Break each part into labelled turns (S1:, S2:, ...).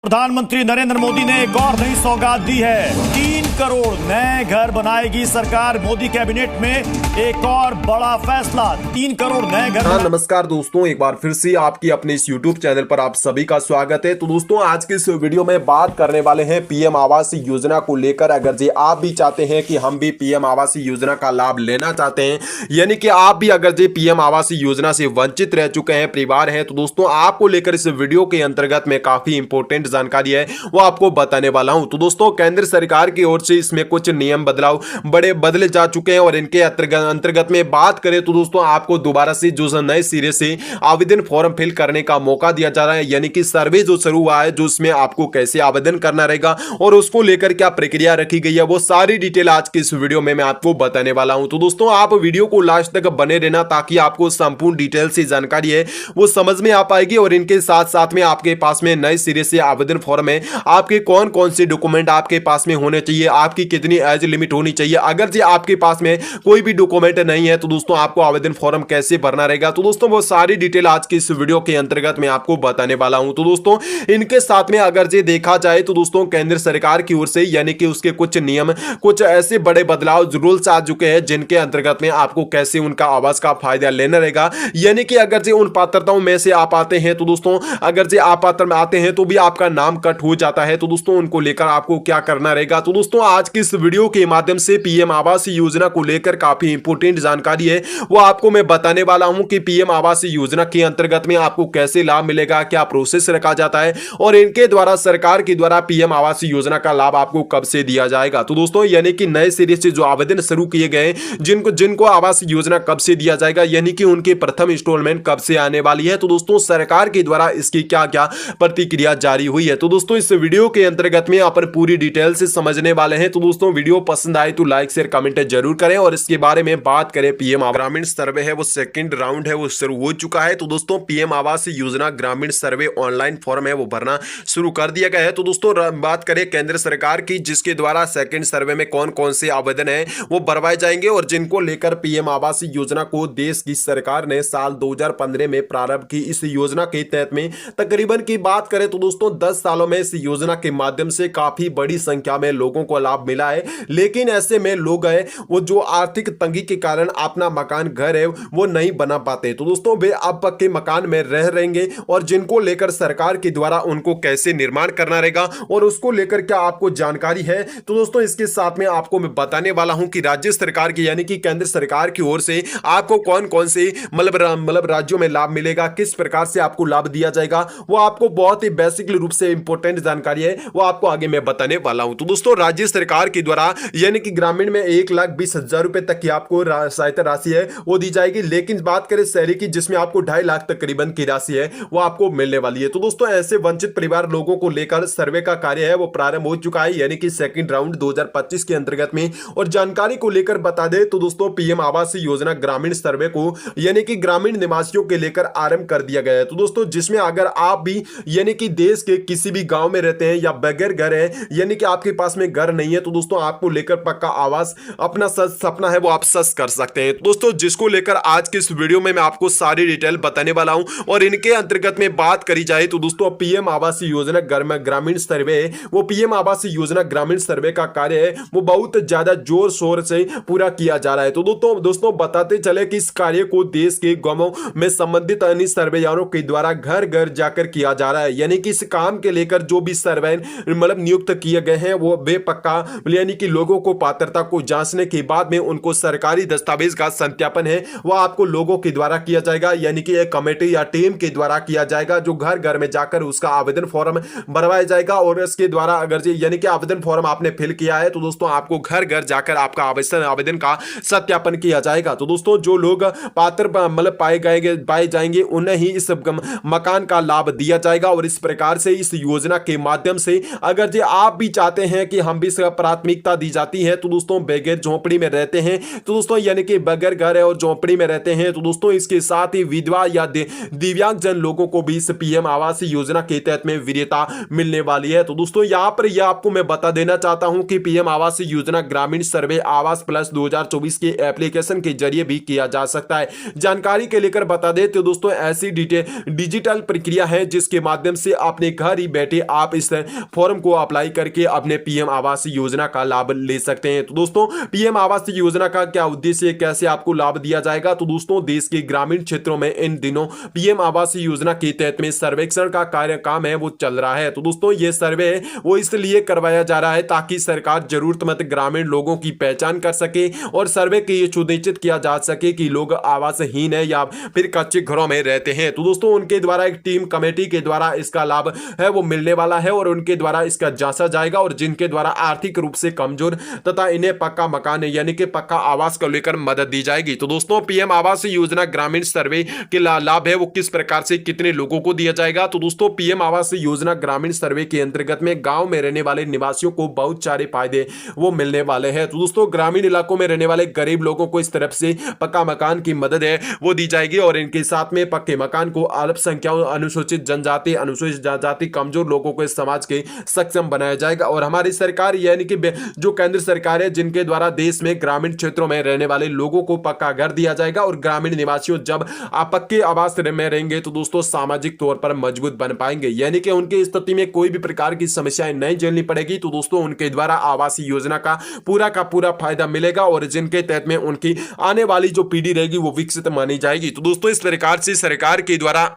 S1: प्रधानमंत्री नरेंद्र मोदी ने एक और नई सौगात दी है। 3 करोड़ नए घर बनाएगी सरकार। मोदी कैबिनेट में एक और बड़ा फैसला, 3 करोड़ नए घर।
S2: नमस्कार दोस्तों, एक बार फिर से आपकी अपने इस YouTube चैनल पर आप सभी का स्वागत है। तो दोस्तों, आज के इस वीडियो में बात करने वाले हैं पीएम आवास योजना को लेकर। अगर जी आप भी चाहते हैं कि हम भी पीएम आवास योजना का लाभ लेना चाहते हैं, यानी कि आप भी अगर जी पीएम आवास योजना से वंचित रह चुके हैं, परिवार हैं, तो दोस्तों आपको लेकर इस वीडियो के अंतर्गत में काफी इंपॉर्टेंट जानकारी है वो आपको बताने वाला हूं। तो दोस्तों, केंद्र सरकार की ओर से इसमें कुछ नियम बदलाव बड़े बदले जा चुके हैं और इनके अंतर्गत में बात करें तो दोस्तों आपको दोबारा से जो नए सिरे से आवेदन फॉर्म फिल करने का मौका दिया जा रहा है, यानी कि सर्वे जो शुरू हुआ है, जो इसमें आपको कैसे आवेदन करना रहेगा और उसको लेकर क्या प्रक्रिया रखी गई है, वो सारी डिटेल आज की इस वीडियो में मैं आपको बताने वाला हूं। तो दोस्तों, आप वीडियो को लास्ट तक बने रहना ताकि आपको संपूर्ण डिटेल से जानकारी है वो समझ में आ पाएगी। और इनके साथ साथ में आपके पास में नए सिरे से आवेदन फॉर्म है, आपके कौन कौन से डॉक्यूमेंट आपके पास में होने चाहिए, आपकी कितनी एज लिमिट होनी चाहिए। अगर जी आपके पास में कोई भी डॉक्यूमेंट नहीं है तो दोस्तों आपको आवेदन फॉर्म कैसे भरना रहेगा, तो दोस्तों वो सारी डिटेल आज की इस वीडियो के अंतर्गत मैं आपको बताने वाला हूं। तो दोस्तों, इनके साथ में अगर जी देखा जाए तो दोस्तों केंद्र सरकार की ओर से यानी कि उसके कुछ नियम, कुछ ऐसे बड़े बदलाव रूल्स आ चुके हैं जिनके अंतर्गत में आपको कैसे उनका आवास का फायदा लेना रहेगा। यानी कि अगर जी उन पात्रताओं में से आप आते हैं तो दोस्तों, अगर जी आप पात्र में आते हैं तो भी आपका नाम कट हो जाता है, तो दोस्तों उनको लेकर आपको क्या करना रहेगा। तो दोस्तों, आज की इस वीडियो के माध्यम से पीएम आवास योजना को लेकर काफी इंपोर्टेंट जानकारी है वो आपको मैं बताने वाला हूं कि पीएम आवास योजना के अंतर्गत में आपको कैसे लाभ मिलेगा, क्या प्रोसेस रखा जाता है और इनके द्वारा सरकार के द्वारा पीएम आवास योजना का लाभ आपको कब से दिया जाएगा। तो दोस्तों, यानी कि नए सिरे से जो आवेदन शुरू किए गए, जिनको आवास योजना कब से दिया जाएगा, यानी कि उनके प्रथम इंस्टॉलमेंट कब से आने वाली है, तो दोस्तों सरकार के द्वारा इसकी क्या क्या प्रतिक्रिया जारी हुई है। तो दोस्तों, इस वीडियो के अंतर्गत में अपन पूरी डिटेल से समझने वाले हैं। तो दोस्तों, वीडियो पसंद आए तो लाइक शेयर कमेंट जरूर करें। और इसके बारे में बात करें, पीएम ग्रामीण सर्वे है वो सेकंड राउंड है वो शुरू हो चुका है। तो दोस्तों, पीएम आवास योजना ग्रामीण सर्वे ऑनलाइन फॉर्म है वो भरना शुरू कर दिया गया है। तो दोस्तों, बात करें केंद्र सरकार की, जिसके द्वारा सेकंड सर्वे में कौन कौन से आवेदन है वो भरवाए जाएंगे और जिनको लेकर पीएम आवास योजना को देश की सरकार ने साल 2015 में प्रारंभ की। इस योजना के तहत में तकरीबन की बात करें तो दोस्तों 10 सालों में इस योजना के माध्यम से काफी बड़ी संख्या में लोगों को लाभ मिला है। लेकिन ऐसे में लोग है वो जो आर्थिक तंगी के कारण अपना मकान घर है वो नहीं बना पाते, तो दोस्तों वे अब पक्के मकान में रह रहेंगे और जिनको लेकर सरकार के द्वारा उनको कैसे निर्माण करना रहेगा और उसको लेकर क्या आपको जानकारी है। तो दोस्तों, इसके साथ में आपको मैं बताने वाला हूं कि राज्य सरकार की यानी कि केंद्र सरकार की ओर से आपको कौन कौन से मतलब राज्यों में लाभ मिलेगा, किस प्रकार से आपको लाभ दिया जाएगा, वो आपको बहुत ही बेसिक रूप से इंपॉर्टेंट जानकारी है वो आपको आगे मैं बताने वाला हूं। तो दोस्तों, राज्य सरकार के द्वारा यानी कि ग्रामीण में 1,20,000 रुपए तक की आपको सहायता राशि है वो दी जाएगी। लेकिन बात करें शहरी की, जिसमें आपको 2.5 लाख तकरीबन की राशि है वो आपको मिलने वाली है। तो दोस्तों, ऐसे वंचित परिवार लोगों को लेकर सर्वे का कार्य है वो प्रारंभ हो चुका है, यानी कि सेकंड राउंड 2025 के अंतर्गत में। और जानकारी को लेकर बता दे तो दोस्तों, पीएम आवास योजना ग्रामीण सर्वे को यानी कि ग्रामीण निवासियों के लेकर आरंभ कर दिया गया है। तो दोस्तों, जिसमें अगर आप भी यानी कि देश के किसी भी गांव में रहते हैं या बगैर घर है, यानी कि आपके पास में घर नहीं है, तो दोस्तों आपको लेकर पक्का आवास अपना सपना है वो आप सच कर सकते हैं। तो दोस्तों, जिसको लेकर आज के इस वीडियो में मैं आपको सारी डिटेल बताने वाला हूं और इनके अंतर्गत में बात करी जाए तो दोस्तों पीएम आवास योजना ग्रामीण सर्वे वो पीएम आवास योजना ग्रामीण सर्वे का कार्य है वो बहुत ज्यादा जोर शोर से पूरा किया जा रहा है। तो दोस्तों बताते चले कि इस कार्य को देश के गांवों में संबंधित अन्य सर्वेयरों के द्वारा घर घर जाकर किया जा रहा है, यानी कि इस काम के लेकर जो भी सर्वे मतलब नियुक्त किए गए हैं वो वे पक्का यानी कि लोगों को पात्रता को जांचने के बाद में उनको सरकारी दस्तावेज का सत्यापन है वो आपको लोगों के द्वारा किया जाएगा, यानी कि एक कमेटी या टीम के द्वारा किया जाएगा जो घर घर में जाकर उसका आवेदन फॉर्म भरवाया जाएगा। और इसके द्वारा अगर यानी कि आवेदन फॉर्म आपने फिल किया है तो दोस्तों आपको घर घर जाकर आपका आवेदन का सत्यापन किया जाएगा। तो दोस्तों, जो लोग पात्र मतलब पाए जाएंगे उन्हें ही इस मकान का लाभ दिया जाएगा। और इस प्रकार से इस योजना के माध्यम से अगर जो आप भी चाहते हैं कि हम भी प्राथमिकता दी जाती है, तो दोस्तों बगैर झोपड़ी में रहते हैं, तो दोस्तों यानी कि बगैर घर है और झोपड़ी में रहते हैं, तो दोस्तों इसके साथ ही विधवा या दिव्यांग जन लोगों को भी इस पीएम आवास योजना के तहत में वरीयता मिलने वाली है। तो दोस्तों, यहां पर यह आपको मैं बता देना चाहता हूं कि पीएम आवास योजना ग्रामीण सर्वे आवास प्लस 2024 के एप्लीकेशन के जरिए भी किया जा सकता है। जानकारी के लेकर बता दें तो दोस्तों ऐसी डिजिटल प्रक्रिया है जिसके माध्यम से अपने घर ही बैठे आप इस फॉर्म को अप्लाई करके अपने पीएम आवास योजना का लाभ ले सकते हैं। तो दोस्तों पीएम आवास योजना का क्या उद्देश्य है, कैसे आपको लाभ दिया जाएगा? तो दोस्तों देश के ग्रामीण क्षेत्रों में इन दिनों पीएम आवास योजना के तहत में सर्वेक्षण का काम है वो चल रहा है। तो दोस्तों ये सर्वे वो इसलिए करवाया जा रहा है ताकि सरकार जरूरतमंद ग्रामीण लोगों की पहचान कर सके और सर्वे के ये सुनिश्चित किया जा सके कि लोग आवासहीन है या फिर कच्चे घरों में रहते हैं। तो दोस्तों उनके द्वारा एक टीम कमेटी के द्वारा इसका लाभ है वो मिलने वाला है और उनके द्वारा इसका जांचा जाएगा और जिनके द्वारा आर्थिक रूप से कमजोर तथा इन्हें पक्का मकान यानी कि पक्का आवास को लेकर मदद दी जाएगी। तो दोस्तों पीएम आवास योजना ग्रामीण सर्वे के लाभ है वो किस प्रकार से कितने लोगों को दिया जाएगा? तो दोस्तों पीएम आवास योजना ग्रामीण सर्वे के अंतर्गत में गांव में रहने वाले निवासियों को बहुत सारे फायदे वो मिलने वाले हैं। तो दोस्तों ग्रामीण इलाकों में रहने वाले गरीब लोगों को इस तरफ से पक्का मकान की मदद है वो दी जाएगी और इनके साथ में पक्के मकान को अल्पसंख्यकों, अनुसूचित जनजाति, अनुसूचित जनजाति, कमजोर लोगों को इस समाज के सक्षम बनाया जाएगा। और हमारी सरकार यानी कि जो केंद्र सरकार है जिनके द्वारा देश में ग्रामीण क्षेत्रों में रहने वाले लोगों को पक्का घर दिया जाएगा और ग्रामीण निवासियों जब पक्के आवास में रहेंगे तो दोस्तों सामाजिक तौर पर मजबूत बन पाएंगे, यानी कि उनकी स्थिति में कोई भी प्रकार की समस्याएं नहीं झेलनी पड़ेगी। तो दोस्तों उनके द्वारा आवास योजना का पूरा फायदा मिलेगा और जिनके तहत में उनकी आने वाली जो पीढ़ी रहेगी वो विकसित मानी जाएगी। तो दोस्तों इस प्रकार से सरकार के द्वारा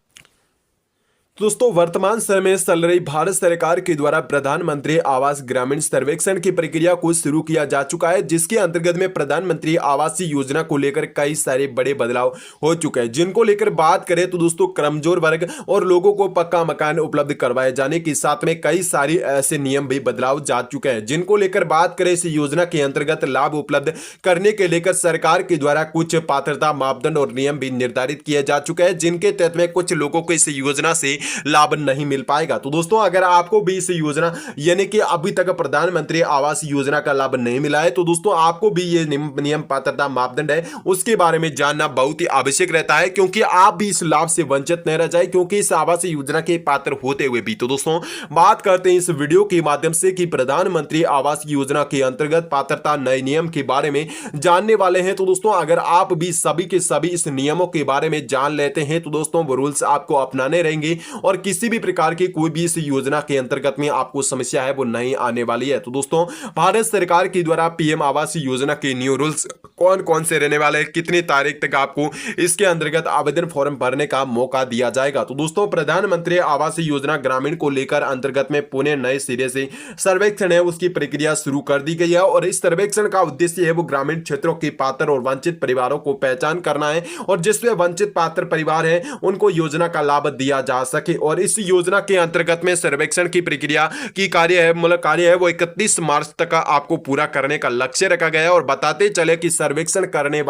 S2: दोस्तों वर्तमान समय में चल रही भारत सरकार के द्वारा प्रधानमंत्री आवास ग्रामीण सर्वेक्षण की प्रक्रिया को शुरू किया जा चुका है, जिसके अंतर्गत में प्रधानमंत्री आवास योजना को लेकर कई सारे बड़े बदलाव हो चुके हैं। जिनको लेकर बात करें तो दोस्तों कमजोर वर्ग और लोगों को पक्का मकान उपलब्ध करवाए जाने के साथ में कई सारे ऐसे नियम भी बदलाव जा चुके हैं। जिनको लेकर बात करें इस योजना के अंतर्गत लाभ उपलब्ध करने के लेकर सरकार के द्वारा कुछ पात्रता मापदंड और नियम भी निर्धारित किए जा चुके हैं, जिनके तहत में कुछ लोगों को इस योजना से लाभ नहीं मिल पाएगा। तो दोस्तों अगर आपको भी इस योजना यानी कि अभी तक प्रधानमंत्री आवास योजना का लाभ नहीं मिला है तो दोस्तों आपको भी ये नियम पात्रता मापदंड है उसके बारे में जानना बहुत ही आवश्यक रहता है, क्योंकि आप भी इस लाभ से वंचित न रह जाए क्योंकि इस आवास योजना के पात्र होते हुए भी। तो दोस्तों बात करते हैं इस वीडियो के माध्यम से कि प्रधानमंत्री आवास योजना के अंतर्गत पात्रता नए नियम के बारे में जानने वाले हैं। तो दोस्तों अगर आप भी सभी के सभी इस नियमों के बारे में जान लेते हैं तो दोस्तों वो रूल्स आपको अपनाने रहेंगे और किसी भी प्रकार की कोई भी इस योजना के अंतर्गत में आपको समस्या है वो नहीं आने वाली है। तो दोस्तों भारत सरकार के द्वारा पीएम आवास योजना के न्यू रूल्स कौन कौन से रहने वाले हैं, कितनी तारीख तक आपको इसके अंतर्गत आवेदन फॉर्म भरने का मौका दिया जाएगा? तो दोस्तों प्रधानमंत्री आवास योजना ग्रामीण को लेकर अंतर्गत में पुणे नए सिरे से सर्वेक्षण है उसकी प्रक्रिया शुरू कर दी गई है और इस सर्वेक्षण का उद्देश्य है वो ग्रामीण क्षेत्रों के पात्र और वंचित परिवारों को पहचान करना है और जिसमें वंचित पात्र परिवार है उनको योजना का लाभ दिया जा सके। और इस योजना के अंतर्गत में सर्वेक्षण की प्रक्रिया की कार्य है वो 31 मार्च तक आपको पूरा करने का लक्ष्य रखा गया है। और बताते चले कि सर्वेक्षण करने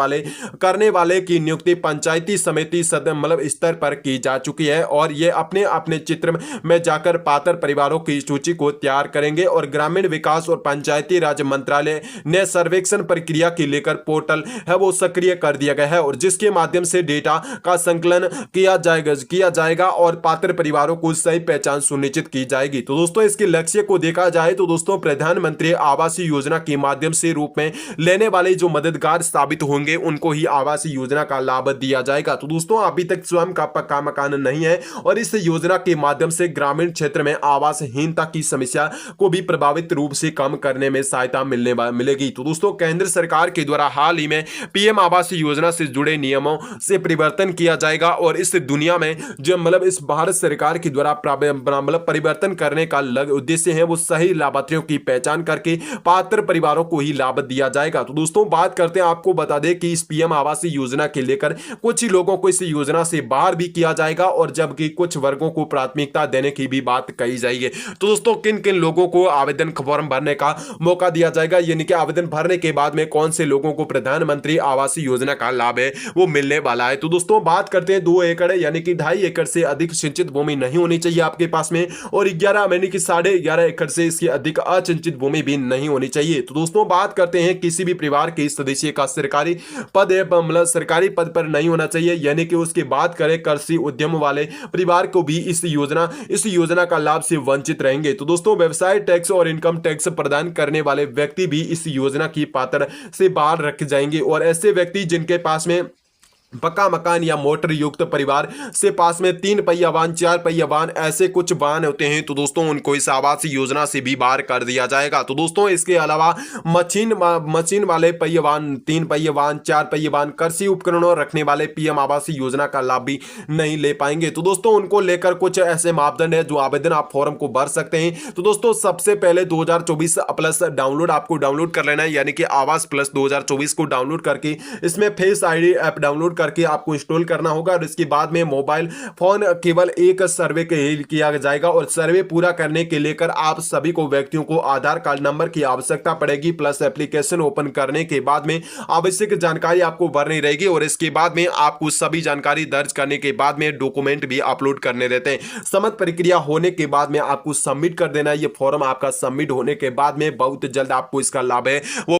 S2: वाले की नियुक्ति पंचायती समिति स्तर पर की जा चुकी है और ये अपने अपने चित्र में जाकर पात्र परिवारों की सूची को तैयार करेंगे और ग्रामीण विकास और पंचायती राज मंत्रालय ने सर्वेक्षण प्रक्रिया की लेकर पोर्टल है वो सक्रिय कर दिया गया है और जिसके माध्यम से डेटा का संकलन किया जाएगा और पात्र परिवारों को सही पहचान सुनिश्चित की जाएगी। तो दोस्तों इसके लक्ष्य को देखा जाए तो दोस्तों प्रधानमंत्री आवास योजना के माध्यम से रूप में लेने वाले जो मददगार साबित होंगे उनको ही आवास योजना का लाभ दिया जाएगा। तो दोस्तों अभी तक स्वयं का पक्का मकान नहीं है और इस योजना के माध्यम से ग्रामीण क्षेत्र में आवासहीनता की समस्या को भी प्रभावित रूप से कम करने में सहायता मिलेगी। तो दोस्तों केंद्र सरकार के द्वारा हाल ही में पीएम आवास योजना से जुड़े नियमों से परिवर्तन किया जाएगा और इस दुनिया में जो इस भारत सरकार के द्वारा परिवर्तन करने का उद्देश्य है वो सही लाभार्थियों की पहचान करके पात्र परिवारों को ही लाभ दिया जाएगा। तो दोस्तों बात करते हैं, आपको बता दें कि इस पीएम आवास योजना के लेकर कुछ ही लोगों को इस योजना से बाहर भी किया जाएगा और जबकि कुछ वर्गों को प्राथमिकता देने की भी बात कही जाएगी। तो दोस्तों किन किन लोगों को आवेदन फॉर्म भरने का मौका दिया जाएगा, यानी कि आवेदन भरने के बाद में कौन से लोगों को प्रधानमंत्री आवास योजना का लाभ है वो मिलने वाला है। तो दोस्तों बात करते हैं 2 एकड़ यानी कि 2.5 एकड़ से अधिक सिंचित भूमि नहीं होनी चाहिए आपके पास में और 11 यानी कि 11.5 एकड़ से इसकी अधिक असिंचित भूमि भी नहीं होनी चाहिए। तो दोस्तों बात करते हैं किसी भी परिवार के सदस्य का सरकारी पद सरकारी पद पर नहीं होना चाहिए, यानी कि उसकी बात करें कृषि उद्यम वाले परिवार को भी इस योजना का लाभ से वंचित रहेंगे। तो दोस्तों व्यवसाय टैक्स और इनकम टैक्स प्रदान करने वाले व्यक्ति भी इस योजना की पात्र से बाहर रखे जाएंगे और ऐसे व्यक्ति जिनके पास में पक्का मकान या मोटर युक्त परिवार से पास में 3 पहिया वाहन, 4 पहिया वाहन, ऐसे कुछ वाहन होते हैं तो दोस्तों उनको इस आवास योजना से भी बाहर कर दिया जाएगा। तो दोस्तों इसके अलावा मशीन वाले पहिया वाहन, 3 पहिया वाहन, 4 पहिया वाहन, कृषि उपकरणों रखने वाले पीएम आवास योजना का लाभ भी नहीं ले पाएंगे। तो दोस्तों उनको लेकर कुछ ऐसे मापदंड है जो आवेदन आप फॉर्म को भर सकते हैं। तो दोस्तों सबसे पहले 2024 प्लस आपको डाउनलोड कर लेना है, यानी कि आवास प्लस 2024 को डाउनलोड करके इसमें फेस आईडी ऐप डाउनलोड करके आपको इंस्टॉल करना होगा। और इसके बाद में मोबाइल फोन केवल एक सर्वे किया जाएगा और सर्वे पूरा करने के लेकर आप सभी को व्यक्तियों को आधार कार्ड नंबर की आवश्यकता पड़ेगी, प्लस एप्लीकेशन ओपन करने के बाद में आवश्यक जानकारी आपको भरनी रहेगी और इसके बाद में आपको सभी जानकारी दर्ज करने के बाद में डॉक्यूमेंट भी अपलोड करने रहते हैं। समस्त प्रक्रिया होने के बाद में आपको सबमिट कर देना है। ये फॉर्म आपका सबमिट होने के बाद में बहुत जल्द आपको इसका लाभ है वो